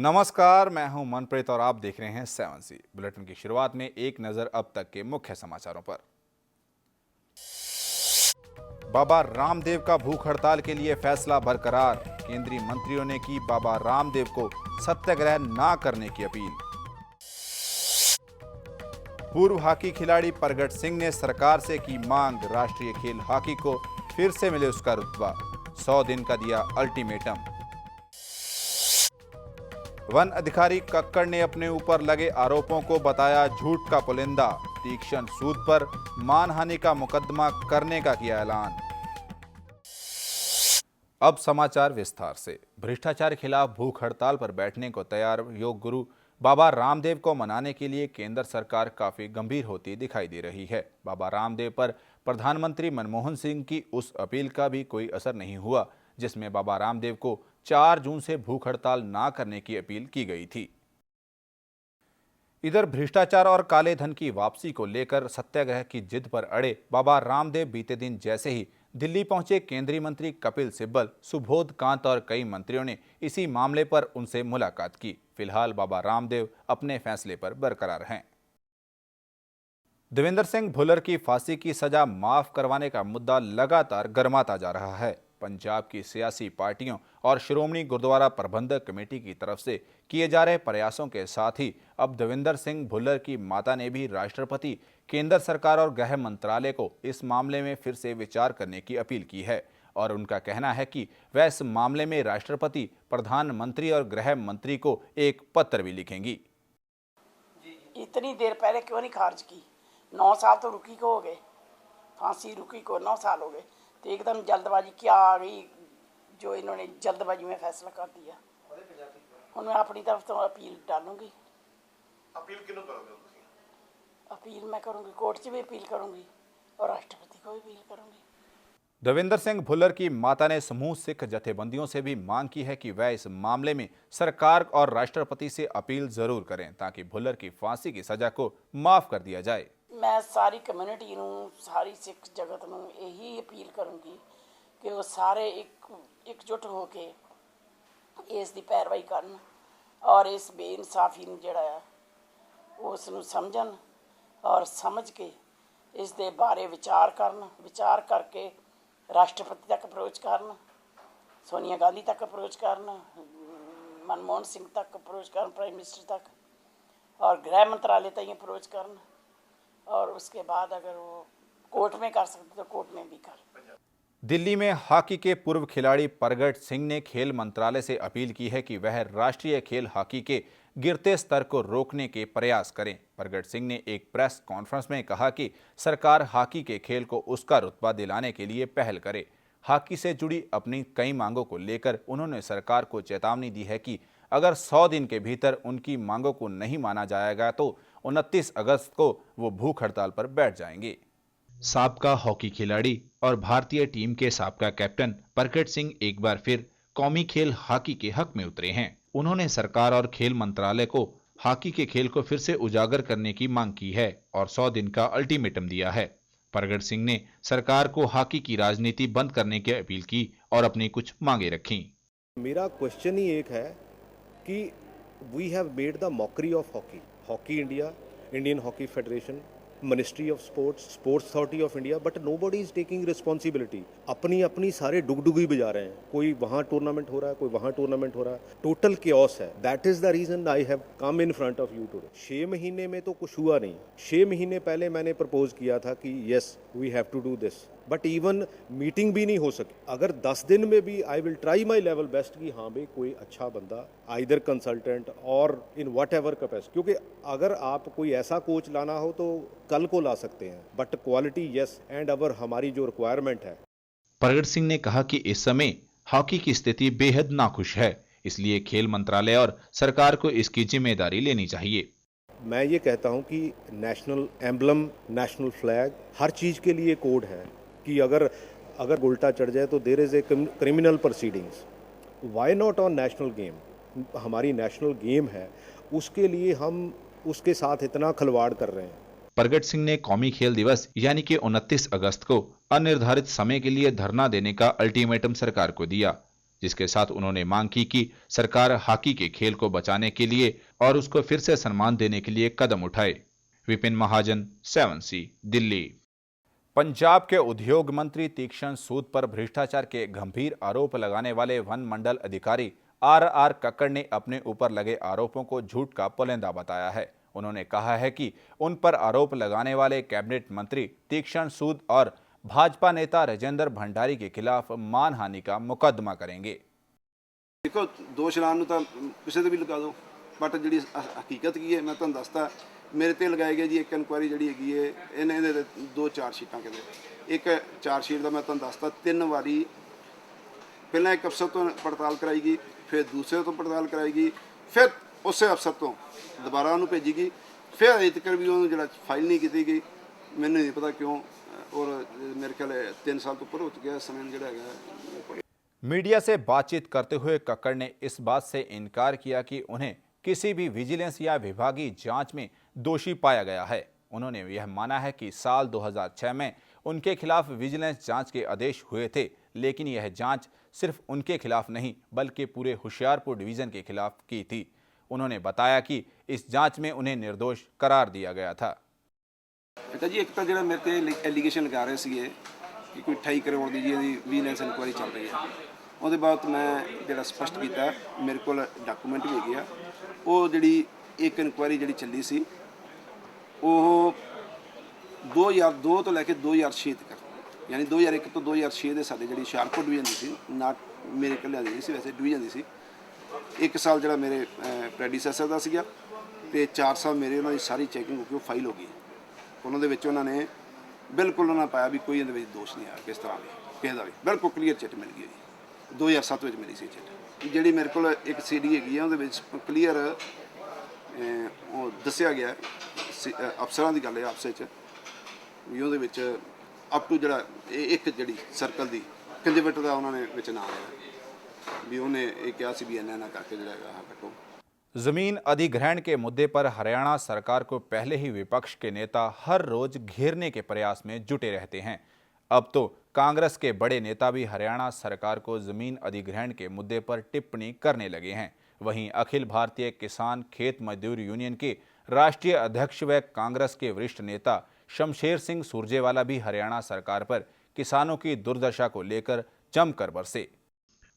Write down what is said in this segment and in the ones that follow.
नमस्कार, मैं हूं मनप्रीत और आप देख रहे हैं 7C बुलेटिन की शुरुआत में एक नजर अब तक के मुख्य समाचारों पर। बाबा रामदेव का भूख हड़ताल के लिए फैसला बरकरार। केंद्रीय मंत्रियों ने की बाबा रामदेव को सत्याग्रह न करने की अपील। पूर्व हॉकी खिलाड़ी प्रगट सिंह ने सरकार से की मांग, राष्ट्रीय खेल हॉकी को फिर से मिले उसका रुतबा। 100 दिन का दिया अल्टीमेटम। वन अधिकारी कक्कड़ ने अपने ऊपर लगे आरोपों को बताया झूठ का पुलिंदा। तीक्ष्ण सूद पर मानहानि का मुकदमा करने का किया ऐलान। अब समाचार विस्तार से। भ्रष्टाचार खिलाफ भूख हड़ताल पर बैठने को तैयार योग गुरु बाबा रामदेव को मनाने के लिए केंद्र सरकार काफी गंभीर होती दिखाई दे रही है। बाबा रामदेव पर प्रधानमंत्री मनमोहन सिंह की उस अपील का भी कोई असर नहीं हुआ जिसमें बाबा रामदेव को 4 जून से भूख हड़ताल ना करने की अपील की गई थी। इधर भ्रष्टाचार और काले धन की वापसी को लेकर सत्याग्रह की जिद पर अड़े बाबा रामदेव बीते दिन जैसे ही दिल्ली पहुंचे केंद्रीय मंत्री कपिल सिब्बल, सुबोध कांत और कई मंत्रियों ने इसी मामले पर उनसे मुलाकात की। फिलहाल बाबा रामदेव अपने फैसले पर बरकरार हैं। देवेंद्र सिंह भुल्लर की फांसी की सजा माफ करवाने का मुद्दा लगातार गर्माता जा रहा है। पंजाब की सियासी पार्टियों और श्रोमणी गुरुद्वारा प्रबंधक कमेटी की तरफ से किए जा रहे प्रयासों के साथ ही अब देवेंद्र सिंह भुल्लर की माता ने भी राष्ट्रपति, केंद्र सरकार और गृह मंत्रालय को इस मामले में फिर से विचार करने की अपील की है और उनका कहना है कि वह इस मामले में राष्ट्रपति, प्रधानमंत्री और गृह मंत्री को एक पत्र भी लिखेंगी। इतनी देर पहले क्यों नहीं खारिज की? 9 साल तो रुकी को हो गए, फांसी रुकी को 9 साल हो गए, तो एकदम जल्दबाजी क्या आ गई जो इन्होंने जल्दबाजी में फैसला कर दिया। मैं अपनी तरफ तो अपील डालूंगी। अपील किन्हों करोगे? अपील मैं करूंगी, कोर्ट से भी अपील करूंगी और राष्ट्रपति को भी अपील करूंगी। देवेंद्र सिंह भुल्लर की माता ने समूह सिख जथेबंदियों से भी मांग की है कि वह इस मामले में सरकार और राष्ट्रपति से अपील जरूर करें ताकि भुल्लर की फांसी की सजा को माफ कर दिया जाए। मैं सारी कम्यूनिटी ਨੂੰ, सारी सिख जगत ਨੂੰ यही अपील करूंगी कि वो सारे एकजुट होके इस दी पैरवाई करन और इस बेइंसाफी ਨੂੰ ਜਿਹੜਾ ਹੈ ਉਸ ਨੂੰ ਸਮਝਣ और समझ के इस दे बारे विचार करके राष्ट्रपति तक अप्रोच करन, सोनिया गांधी तक अप्रोच करन, मनमोहन सिंह तक अप्रोच करन, प्राइम मिनिस्टर तक, और गृह मंत्रालय तक अप्रोच करन और उसके बाद अगर वो कोर्ट में कर सकते तो कोर्ट में भी कर। दिल्ली में हॉकी के पूर्व खिलाड़ी प्रगट सिंह ने खेल मंत्रालय से अपील की है कि वह राष्ट्रीय खेल हॉकी के गिरते स्तर को रोकने के प्रयास करें। प्रगट सिंह ने एक प्रेस कॉन्फ्रेंस में कहा कि सरकार हॉकी के खेल को उसका रुतबा दिलाने के लिए पहल करे। हॉकी से जुड़ी अपनी कई मांगों को लेकर उन्होंने सरकार को चेतावनी दी है कि अगर 100 दिन के भीतर उनकी मांगों को नहीं माना जाएगा तो 29 अगस्त को वो भूख हड़ताल पर बैठ जाएंगे। साबका हॉकी खिलाड़ी और भारतीय टीम के साबका कैप्टन प्रगट सिंह एक बार फिर कौमी खेल हॉकी के हक में उतरे हैं। उन्होंने सरकार और खेल मंत्रालय को हॉकी के खेल को फिर से उजागर करने की मांग की है और 100 दिन का अल्टीमेटम दिया है। प्रगट सिंह ने सरकार को हॉकी की राजनीति बंद करने की अपील की और अपनी कुछ मांगे रखी। मेरा क्वेश्चन ही एक है कि we have made the mockery of hockey. Hockey India, Indian hockey federation, ministry of sports, sports authority of India, but nobody is taking responsibility. अपनी अपनी सारे डुगडुगी बजा रहे हैं, कोई वहाँ टूर्नामेंट हो रहा है, कोई वहाँ टूर्नामेंट हो रहा है, टोटल केओस है। That is the reason I have come in front of you today. 6 महीने में तो कुछ हुआ नहीं। 6 महीने पहले मैंने प्रपोज किया था कि yes we have to do this, but even meeting भी नहीं हो सकी। अगर 10 दिन में भी I will try my level best कि हाँ भाई कोई अच्छा बंदा, आइदर कंसल्टेंट और इन वट एवर कैपेसिटी, क्योंकि अगर आप कोई ऐसा कोच लाना हो तो कल को ला सकते हैं, but quality yes and our हमारी जो रिक्वायरमेंट है। प्रगट सिंह ने कहा कि इस समय हॉकी की स्थिति बेहद नाखुश है, इसलिए खेल मंत्रालय और सरकार को इसकी जिम्मेदारी लेनी चाहिए। मैं ये कहता हूँ कि नेशनल एम्बलम, नेशनल फ्लैग, हर चीज़ के लिए कोड है कि अगर उल्टा चढ़ जाए तो there is a criminal proceedings. Why not on national game? हमारी नेशनल गेम है, उसके लिए हम उसके साथ इतना खिलवाड़ कर रहे हैं। प्रगट सिंह ने कौमी खेल दिवस यानी कि 29 अगस्त को अनिर्धारित समय के लिए धरना देने का अल्टीमेटम सरकार को दिया। जिसके साथ उन्होंने मांग की कि सरकार हॉकी के खेल को बचाने के लिए और उसको फिर से सम्मान देने के लिए कदम उठाए। विपिन महाजन, 7C, दिल्ली। पंजाब के उद्योग मंत्री तीक्षण सूद पर भ्रष्टाचार के गंभीर आरोप लगाने वाले वन मंडल अधिकारी RR कक्कड़ ने अपने ऊपर लगे आरोपों को झूठ का पुलिंदा बताया है। उन्होंने कहा है कि उन पर आरोप लगाने वाले कैबिनेट मंत्री तीक्षण सूद और भाजपा नेता राजेंद्र भंडारी के खिलाफ मानहानि का मुकदमा करेंगे। देखो, दोष लाने ਨੂੰ ਤਾਂ ਕਿਸੇ ਤੇ ਵੀ ਲਗਾ ਦਿਓ, ਬਟ ਜਿਹੜੀ ਹਕੀਕਤ ਕੀ ਹੈ ਮੈਂ ਤੁਹਾਨੂੰ ਦੱਸਦਾ। ਮੇਰੇ ਤੇ ਲਗਾਏ ਗਏ ਜੀ ਇੱਕ ਇਨਕੁਆਇਰੀ ਜਿਹੜੀ ਹੈਗੀ ਹੈ ਇਹਦੇ ਤੇ 2 ਚਾਰ ਸ਼ੀਟਾਂ ਕਹਿੰਦੇ। ਇੱਕ ਚਾਰ ਸ਼ੀਟ ਦਾ ਮੈਂ ਤੁਹਾਨੂੰ ਦੱਸਦਾ 3 ਵਾਰੀ ਪਹਿਲਾਂ ਇੱਕ ਅਫਸਰ ਤੋਂ ਪੜਤਾਲ ਕਰਾਈ ਗਈ, ਫਿਰ ਦੂਸਰੇ ਤੋਂ ਪੜਤਾਲ ਕਰਾਈ ਗਈ, ਫਿਰ ਉਸੇ ਅਫਸਰ ਤੋਂ ਦੁਬਾਰਾ ਉਹਨੂੰ ਭੇਜੀ ਗਈ, ਫਿਰ ਅਜੇ ਤੱਕ ਵੀ ਉਹਨੂੰ ਜਿਹੜਾ ਫਾਈਲ नहीं ਕੀਤੀ ਗਈ। ਮੈਨੂੰ नहीं पता क्यों, और मेरे ख्याल 3 साल तो ऊपर हो चुका है समय ਜਿਹੜਾ ਹੈਗਾ। मीडिया से बातचीत करते हुए कक्कड़ ने इस बात से इनकार किया कि उन्हें किसी भी विजिलेंस या विभागीय जांच में दोषी पाया गया है। उन्होंने यह माना है कि साल 2006 में उनके खिलाफ विजिलेंस जांच के आदेश हुए थे, लेकिन यह जांच सिर्फ उनके खिलाफ नहीं बल्कि पूरे होशियारपुर डिवीजन के खिलाफ की थी। उन्होंने बताया कि इस जांच में उन्हें निर्दोष करार दिया गया था। बेटा जी, एक तो जो मेरे ते एलीगेशन लगा रहे थे कि कोई 28 करोड़ की जी विजिलेंस इंक्वायरी चल रही है। उसके बाद मैं जो स्पष्ट किया, मेरे को डॉकूमेंट भी गया। वो जी एक इंक्वायरी जी चली सी वो 2002 तो लैके 2006 तक, यानी 2001 तो 2006 के साढ़े जी हुशियारपुर डिवीजन की सी, ना मेरे कल्याण की सी, वैसे डिवीजन की सी। 1 साल जो मेरे प्रेडिसैसर का सीगा ते 4 साल मेरे उन्होंने सारी चैकिंग हो गई, फाइल हो गई। उन्होंने बिल्कुल उन्होंने पाया भी कोई इहदे विच दोष नहीं आया, किस तरह भी किसी का भी बिल्कुल क्लीयर चिट मिल गई। 2007 में मिली सी चिट जी। मेरे को एक CD हैगी है, उहदे क्लीयर दस्सिया गया अफसरां दी गल है आपस विच भी उहदे विच अप टू जिहड़ा एक जिहड़ी सर्कल दी कंजरवेटर का उन्होंने विच नाम लिया भी उन्हें ये कहा सी भी इन्ना करके जिहड़ा हैगा कट्टो। जमीन अधिग्रहण के मुद्दे पर हरियाणा सरकार को पहले ही विपक्ष के नेता हर रोज घेरने के प्रयास में जुटे रहते हैं। अब तो कांग्रेस के बड़े नेता भी हरियाणा सरकार को जमीन अधिग्रहण के मुद्दे पर टिप्पणी करने लगे हैं। वहीं अखिल भारतीय किसान खेत मजदूर यूनियन के राष्ट्रीय अध्यक्ष व कांग्रेस के वरिष्ठ नेता शमशेर सिंह सुरजेवाला भी हरियाणा सरकार पर किसानों की दुर्दशा को लेकर जमकर बरसे।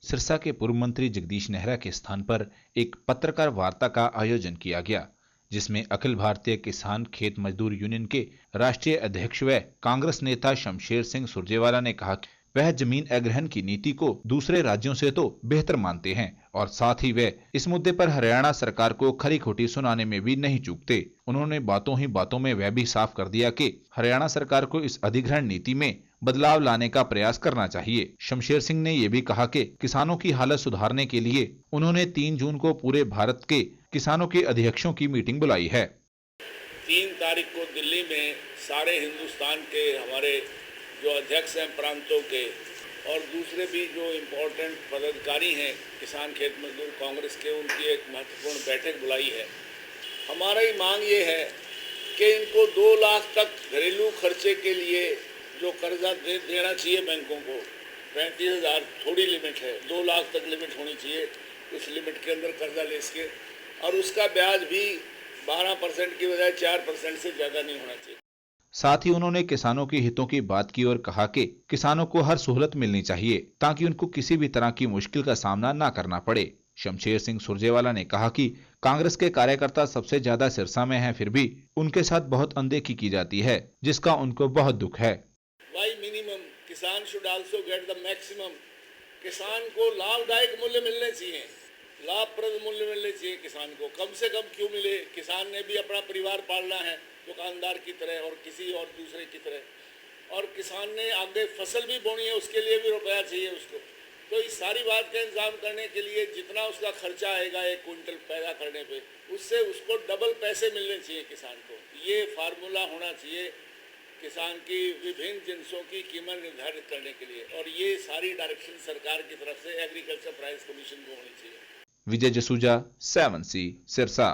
सिरसा के पूर्व मंत्री जगदीश नेहरा के स्थान पर एक पत्रकार वार्ता का आयोजन किया गया, जिसमें अखिल भारतीय किसान खेत मजदूर यूनियन के राष्ट्रीय अध्यक्ष व कांग्रेस नेता शमशेर सिंह सुरजेवाला ने कहा कि वह जमीन अधिग्रहण की नीति को दूसरे राज्यों से तो बेहतर मानते हैं और साथ ही वे इस मुद्दे पर हरियाणा सरकार को खरी खोटी सुनाने में भी नहीं चूकते। उन्होंने बातों ही बातों में वह भी साफ कर दिया कि हरियाणा सरकार को इस अधिग्रहण नीति में बदलाव लाने का प्रयास करना चाहिए। शमशेर सिंह ने यह भी कहा कि किसानों की हालत सुधारने के लिए उन्होंने 3 जून को पूरे भारत के किसानों के अध्यक्षों की मीटिंग बुलाई है। 3 तारीख को दिल्ली में सारे हिंदुस्तान के हमारे जो अध्यक्ष हैं प्रांतों के और दूसरे भी जो इम्पोर्टेंट पदाधिकारी हैं किसान खेत मजदूर कांग्रेस के, उनकी एक महत्वपूर्ण बैठक बुलाई है। हमारी मांग ये है कि इनको 2 लाख तक घरेलू खर्चे के लिए जो कर्जा देना चाहिए बैंकों को, 35,000 थोड़ी लिमिट है, 2 लाख तक लिमिट होनी चाहिए। उस लिमिट के अंदर कर्जा ले सके और उसका ब्याज भी 12% की बजाय 4% से ज़्यादा नहीं होना चाहिए। साथ ही उन्होंने किसानों के हितों की बात की और कहा कि किसानों को हर सहूलत मिलनी चाहिए ताकि उनको किसी भी तरह की मुश्किल का सामना न करना पड़े। शमशेर सिंह सुरजेवाला ने कहा कि कांग्रेस के कार्यकर्ता सबसे ज्यादा सिरसा में हैं, फिर भी उनके साथ बहुत अनदेखी की जाती है, जिसका उनको बहुत दुख है। Why minimum? किसान should also get the maximum. किसान को लाभदायक मूल्य मिलने चाहिए, लाभप्रद मूल्य मिलने चाहिए किसान को। कम से कम क्यों मिले? किसान ने भी अपना परिवार पालना है दुकानदार की तरह और किसी और दूसरे की तरह, और किसान ने आगे फसल भी बोनी है, उसके लिए भी रुपया चाहिए उसको। तो इस सारी बात का इंतजाम करने के लिए जितना उसका खर्चा आएगा 1 क्विंटल पैदा करने पे, उससे उसको डबल पैसे मिलने चाहिए किसान को। ये फार्मूला होना चाहिए किसान की विभिन्न जिनसों की कीमत निर्धारित करने के लिए, और ये सारी डायरेक्शन सरकार की तरफ से एग्रीकल्चर प्राइस कमीशन को होनी चाहिए। विजय जसूजा, 7C, सिरसा।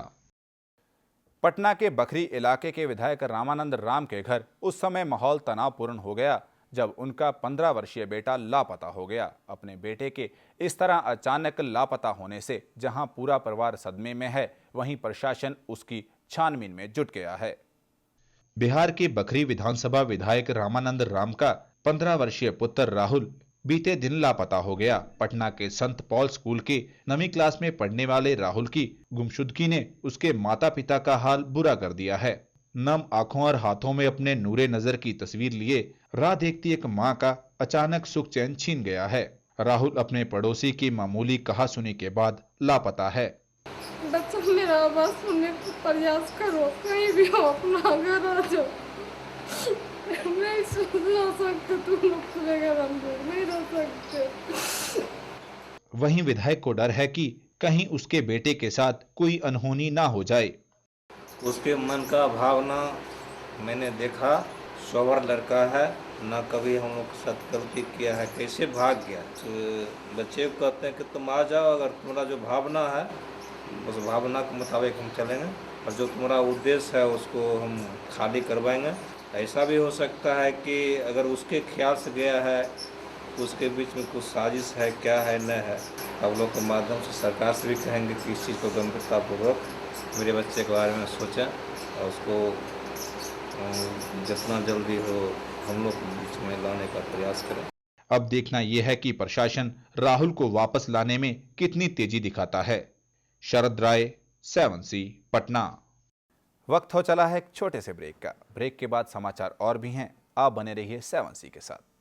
पटना के बखरी इलाके के विधायक रामानंद राम के घर उस समय माहौल तनावपूर्ण हो गया जब उनका 15 वर्षीय बेटा लापता हो गया। अपने बेटे के इस तरह अचानक लापता होने से जहां पूरा परिवार सदमे में है, वहीं प्रशासन उसकी छानबीन में जुट गया है। बिहार के बखरी विधानसभा विधायक रामानंद राम का 15 वर्षीय पुत्र राहुल बीते दिन लापता हो गया। पटना के संत पॉल स्कूल के 9वीं क्लास में पढ़ने वाले राहुल की गुमशुदगी ने उसके माता पिता का हाल बुरा कर दिया है। नम आंखों और हाथों में अपने नूरे नजर की तस्वीर लिए राह देखती एक मां का अचानक सुख चैन छीन गया है। राहुल अपने पड़ोसी की मामूली कहासुनी के बाद लापता है। बच्चा मेरा आवाज सुनने का प्रयास करो, कहीं भी हो, अपना घर आ जाओ। नहीं रह सकते, तुम लोग पूरे घर अंदर नहीं रह सकते। वहीं विधायक को डर है कि कहीं उसके बेटे के साथ कोई अनहोनी ना हो जाए। उसके मन का भावना मैंने देखा, सोबर लड़का है, ना कभी हम लोग के साथ गलती किया है, कैसे भाग गया। तो बच्चे को कहते हैं कि तुम आ जाओ, अगर तुम्हारा जो भावना है उस भावना के मुताबिक हम चलेंगे और जो तुम्हारा उद्देश्य है उसको हम खाली करवाएंगे। ऐसा भी हो सकता है कि अगर उसके ख्याल से गया है, उसके बीच में कुछ साजिश है, क्या है न है। आप लोग के माध्यम से सरकार से भी कहेंगे कि इस चीज़ को गंभीरतापूर्वक मेरे बच्चे के बारे में सोचें और उसको जितना जल्दी हो हम लोग के बीच में लाने का प्रयास करें। अब देखना यह है कि प्रशासन राहुल को वापस लाने में कितनी तेजी दिखाता है। शरद राय, 7C, पटना। वक्त हो चला है एक छोटे से ब्रेक का। ब्रेक के बाद समाचार और भी हैं, आप बने रहिए 7C के साथ।